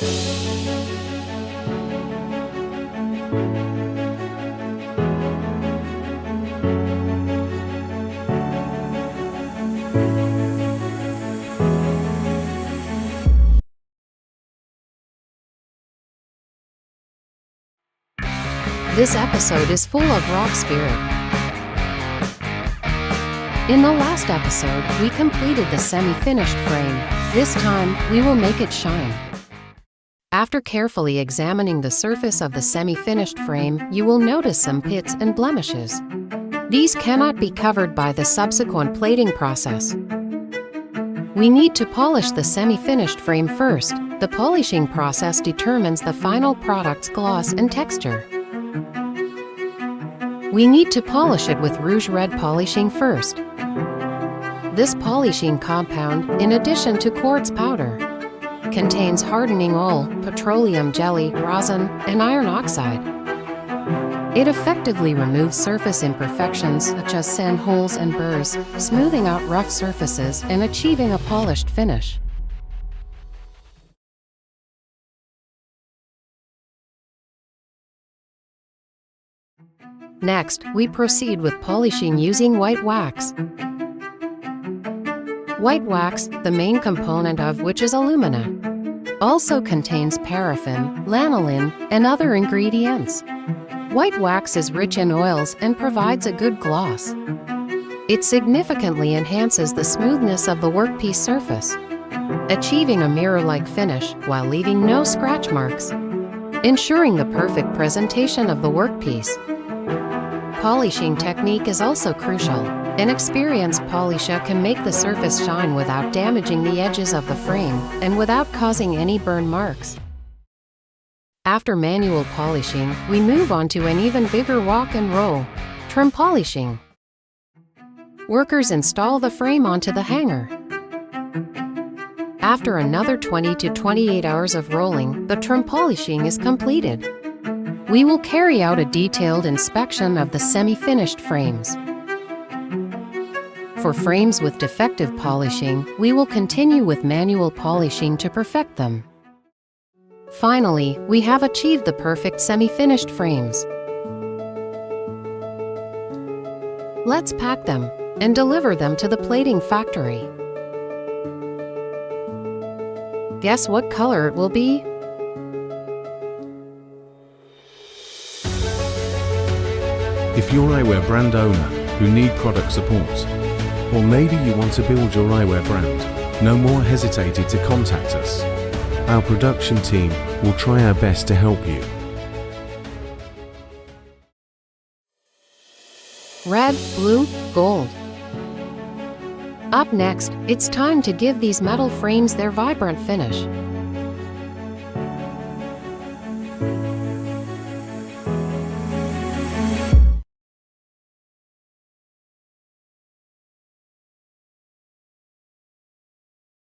This episode is full of rock spirit. In the last episode, we completed the semi-finished frame. This time, we will make it shine. After carefully examining the surface of the semi-finished frame, you will notice some pits and blemishes. These cannot be covered by the subsequent plating process. We need to polish the semi-finished frame first. The polishing process determines the final product's gloss and texture. We need to polish it with rouge red polishing first. This polishing compound, in addition to quartz powder, contains hardening oil, petroleum jelly, rosin, and iron oxide. It effectively removes surface imperfections such as sand holes and burrs, smoothing out rough surfaces and achieving a polished finish. Next, we proceed with polishing using white wax. White wax, the main component of which is alumina, also contains paraffin, lanolin, and other ingredients. White wax is rich in oils and provides a good gloss. It significantly enhances the smoothness of the workpiece surface, achieving a mirror-like finish while leaving no scratch marks, ensuring the perfect presentation of the workpiece. Polishing technique is also crucial. An experienced polisher can make the surface shine without damaging the edges of the frame and without causing any burn marks. After manual polishing, we move on to an even bigger rock and roll, trim polishing. Workers install the frame onto the hanger. After another 20 to 28 hours of rolling, the trim polishing is completed. We will carry out a detailed inspection of the semi-finished frames. For frames with defective polishing, we will continue with manual polishing to perfect them. Finally, we have achieved the perfect semi-finished frames. Let's pack them and deliver them to the plating factory. Guess what color it will be? If you're an eyewear brand owner who need product support, or maybe you want to build your eyewear brand, no more hesitating to contact us. Our production team will try our best to help you. Red, blue, gold. Up next, it's time to give these metal frames their vibrant finish.